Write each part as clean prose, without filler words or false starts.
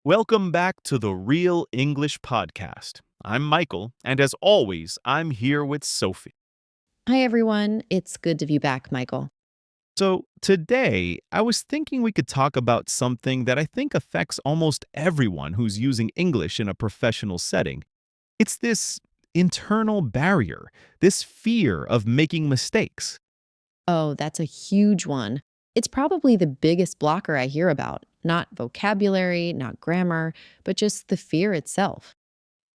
Welcome back to the Real English Podcast. I'm Michael, and as always, I'm here with Sophie. Hi, everyone. It's good to be back, Michael. So, today, I was thinking we could talk about something that I think affects almost everyone who's using English in a professional setting. It's this internal barrier, this fear of making mistakes. Oh, that's a huge one. It's probably the biggest blocker I hear about. Not vocabulary, not grammar, but just the fear itself.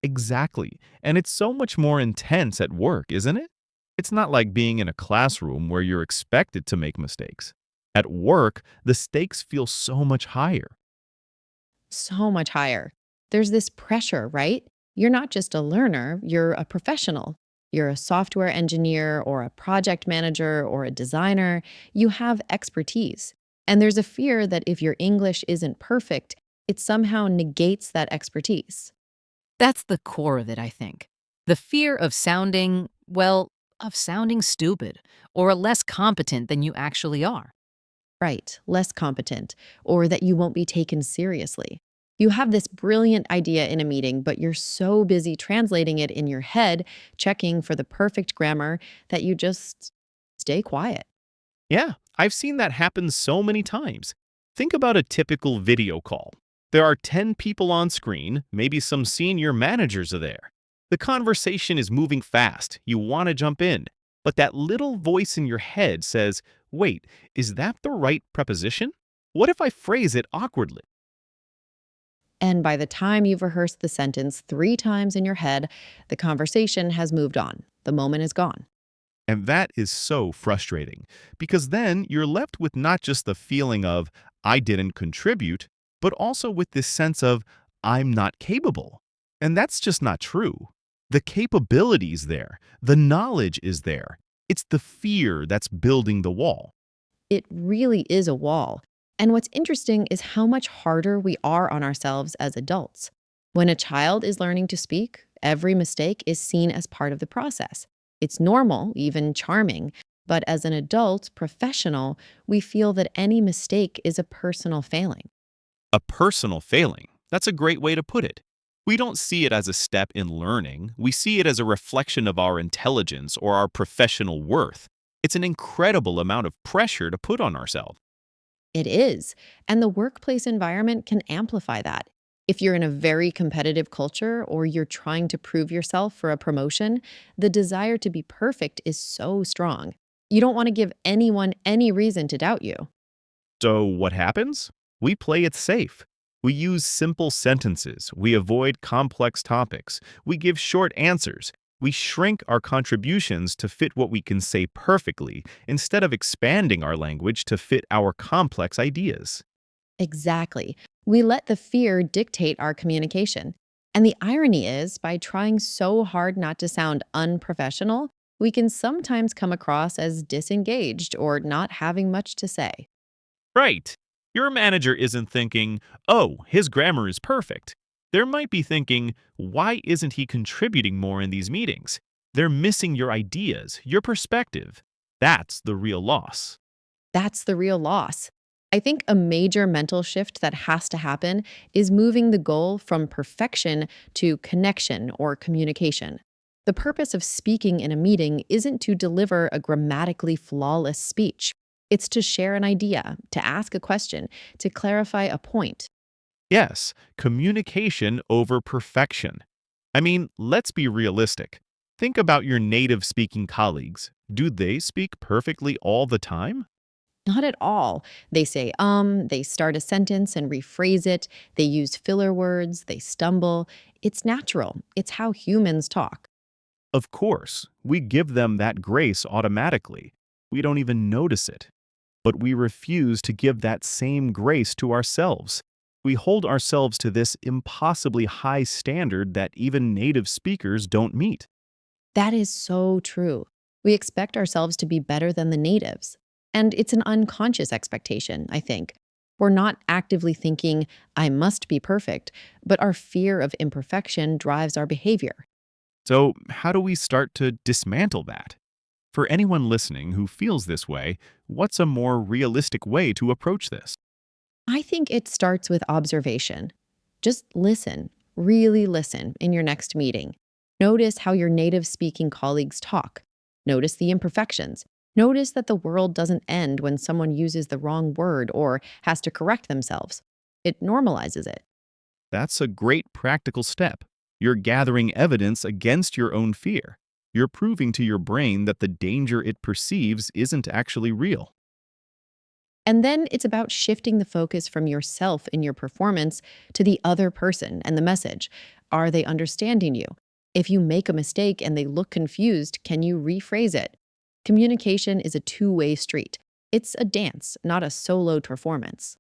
Exactly. And it's so much more intense at work, isn't it? It's not like being in a classroom where you're expected to make mistakes. At work, the stakes feel so much higher. So much higher. There's this pressure, right? You're not just a learner, you're a professional. You're a software engineer or a project manager or a designer. You have expertise. And there's a fear that if your English isn't perfect, it somehow negates that expertise. That's the core of it, I think. The fear of sounding, well, of sounding stupid or less competent than you actually are. Right, less competent, or that you won't be taken seriously. You have this brilliant idea in a meeting, but you're so busy translating it in your head, checking for the perfect grammar, that you just stay quiet. Yeah, I've seen that happen so many times. Think about a typical video call. There are 10 people on screen, maybe some senior managers are there. The conversation is moving fast, you want to jump in, but that little voice in your head says, wait, is that the right preposition? What if I phrase it awkwardly? And by the time you've rehearsed the sentence 3 times in your head, the conversation has moved on. The moment is gone. And that is so frustrating because then you're left with not just the feeling of, I didn't contribute, but also with this sense of, I'm not capable. And that's just not true. The capability is there, the knowledge is there. It's the fear that's building the wall. It really is a wall. And what's interesting is how much harder we are on ourselves as adults. When a child is learning to speak, every mistake is seen as part of the process. It's normal, even charming. But as an adult professional, we feel that any mistake is a personal failing. A personal failing. That's a great way to put it. We don't see it as a step in learning. We see it as a reflection of our intelligence or our professional worth. It's an incredible amount of pressure to put on ourselves. It is. And the workplace environment can amplify that. If you're in a very competitive culture or you're trying to prove yourself for a promotion, the desire to be perfect is so strong. You don't want to give anyone any reason to doubt you. So, what happens? We play it safe. We use simple sentences. We avoid complex topics. We give short answers. We shrink our contributions to fit what we can say perfectly instead of expanding our language to fit our complex ideas. Exactly. We let the fear dictate our communication. And the irony is, by trying so hard not to sound unprofessional, we can sometimes come across as disengaged or not having much to say. Right. Your manager isn't thinking, oh, his grammar is perfect. They might be thinking, why isn't he contributing more in these meetings? They're missing your ideas, your perspective. That's the real loss. That's the real loss. I think a major mental shift that has to happen is moving the goal from perfection to connection or communication. The purpose of speaking in a meeting isn't to deliver a grammatically flawless speech. It's to share an idea, to ask a question, to clarify a point. Yes, communication over perfection. I mean, let's be realistic. Think about your native speaking colleagues. Do they speak perfectly all the time? Not at all. They say, they start a sentence and rephrase it, they use filler words, they stumble. It's natural. It's how humans talk. Of course, we give them that grace automatically. We don't even notice it. But we refuse to give that same grace to ourselves. We hold ourselves to this impossibly high standard that even native speakers don't meet. That is so true. We expect ourselves to be better than the natives. And it's an unconscious expectation, I think. We're not actively thinking, I must be perfect, but our fear of imperfection drives our behavior. So, how do we start to dismantle that? For anyone listening who feels this way, what's a more realistic way to approach this? I think it starts with observation. Just listen, really listen in your next meeting. Notice how your native speaking colleagues talk. Notice the imperfections. Notice that the world doesn't end when someone uses the wrong word or has to correct themselves. It normalizes it. That's a great practical step. You're gathering evidence against your own fear. You're proving to your brain that the danger it perceives isn't actually real. And then it's about shifting the focus from yourself in your performance to the other person and the message. Are they understanding you? If you make a mistake and they look confused, can you rephrase it? Communication is a two-way street. It's a dance, not a solo performance.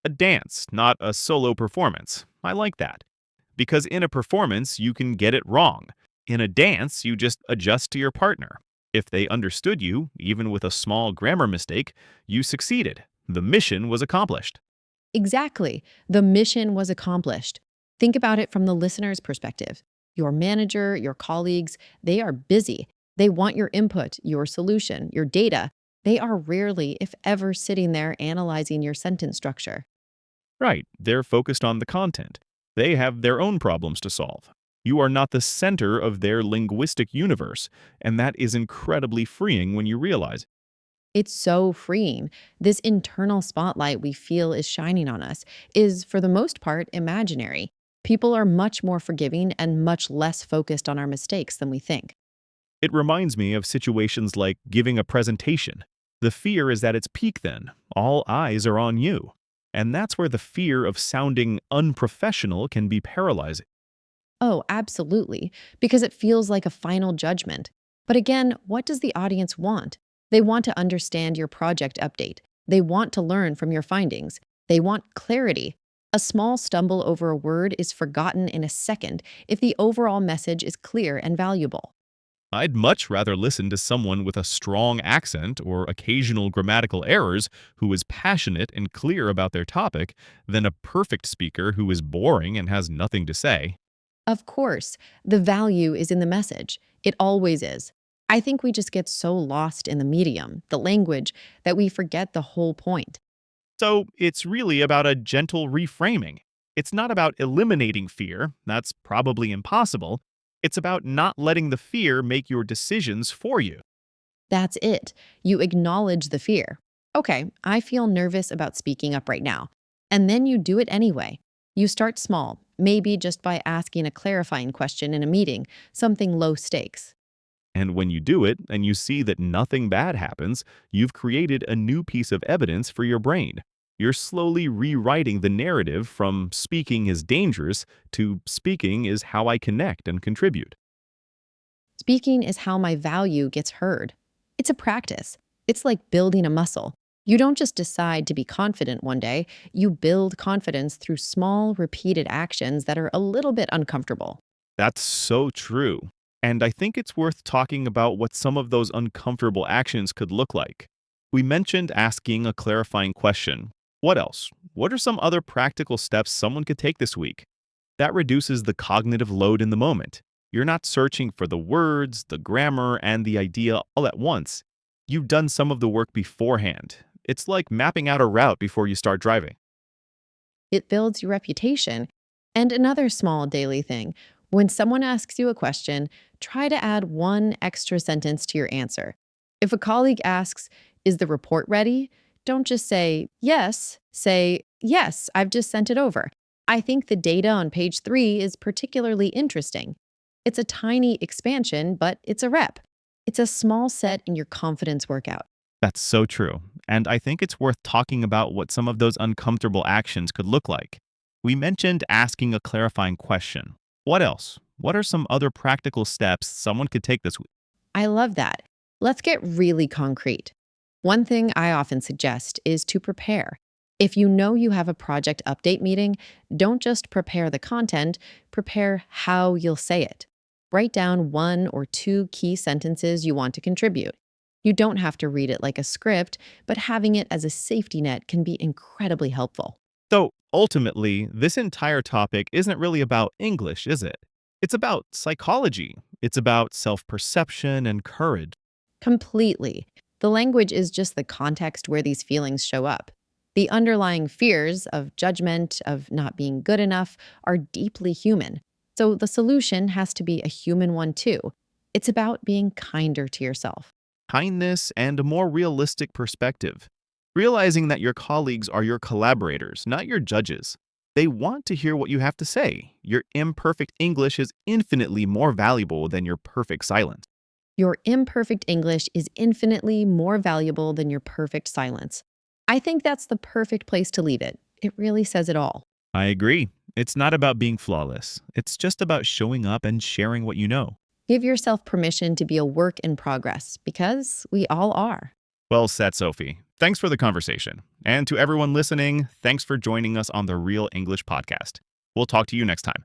A dance, not a solo performance. I like that. Because in a performance, you can get it wrong. In a dance, you just adjust to your partner. If they understood you, even with a small grammar mistake, you succeeded. The mission was accomplished. Exactly. The mission was accomplished. Think about it from the listener's perspective. Your manager, your colleagues, they are busy. They want your input, your solution, your data. They are rarely, if ever, sitting there analyzing your sentence structure. Right, they're focused on the content. They have their own problems to solve. You are not the center of their linguistic universe, and that is incredibly freeing when you realize. It's so freeing. This internal spotlight we feel is shining on us is, for the most part, imaginary. People are much more forgiving and much less focused on our mistakes than we think. It reminds me of situations like giving a presentation. The fear is at its peak then. All eyes are on you. And that's where the fear of sounding unprofessional can be paralyzing. Oh, absolutely, because it feels like a final judgment. But again, what does the audience want? They want to understand your project update. They want to learn from your findings. They want clarity. A small stumble over a word is forgotten in a second if the overall message is clear and valuable. I'd much rather listen to someone with a strong accent or occasional grammatical errors who is passionate and clear about their topic than a perfect speaker who is boring and has nothing to say. Of course, the value is in the message. It always is. I think we just get so lost in the medium, the language, that we forget the whole point. So it's really about a gentle reframing. It's not about eliminating fear, that's probably impossible. It's about not letting the fear make your decisions for you. That's it. You acknowledge the fear. Okay, I feel nervous about speaking up right now. And then you do it anyway. You start small, maybe just by asking a clarifying question in a meeting, something low stakes. And when you do it and you see that nothing bad happens, you've created a new piece of evidence for your brain. You're slowly rewriting the narrative from speaking is dangerous to speaking is how I connect and contribute. Speaking is how my value gets heard. It's a practice. It's like building a muscle. You don't just decide to be confident one day, you build confidence through small, repeated actions that are a little bit uncomfortable. That's so true. And I think it's worth talking about what some of those uncomfortable actions could look like. We mentioned asking a clarifying question. What else? What are some other practical steps someone could take this week? That reduces the cognitive load in the moment. You're not searching for the words, the grammar, and the idea all at once. You've done some of the work beforehand. It's like mapping out a route before you start driving. It builds your reputation. And another small daily thing, when someone asks you a question, try to add one extra sentence to your answer. If a colleague asks, "Is the report ready?" don't just say, "Yes." Say, "Yes, I've just sent it over. I think the data on page 3 is particularly interesting." It's a tiny expansion, but it's a rep. It's a small set in your confidence workout. That's so true. And I think it's worth talking about what some of those uncomfortable actions could look like. We mentioned asking a clarifying question. What else? What are some other practical steps someone could take this week? I love that. Let's get really concrete. One thing I often suggest is to prepare. If you know you have a project update meeting, don't just prepare the content, prepare how you'll say it. Write down one or two key sentences you want to contribute. You don't have to read it like a script, but having it as a safety net can be incredibly helpful. So, ultimately, this entire topic isn't really about English, is it? It's about psychology. It's about self perception and courage. Completely. The language is just the context where these feelings show up. The underlying fears of judgment, of not being good enough, are deeply human. So the solution has to be a human one too. It's about being kinder to yourself. Kindness and a more realistic perspective. Realizing that your colleagues are your collaborators, not your judges. They want to hear what you have to say. Your imperfect English is infinitely more valuable than your perfect silence. Your imperfect English is infinitely more valuable than your perfect silence. I think that's the perfect place to leave it. It really says it all. I agree. It's not about being flawless. It's just about showing up and sharing what you know. Give yourself permission to be a work in progress because we all are. Well said, Sophie. Thanks for the conversation. And to everyone listening, thanks for joining us on the Real English Podcast. We'll talk to you next time.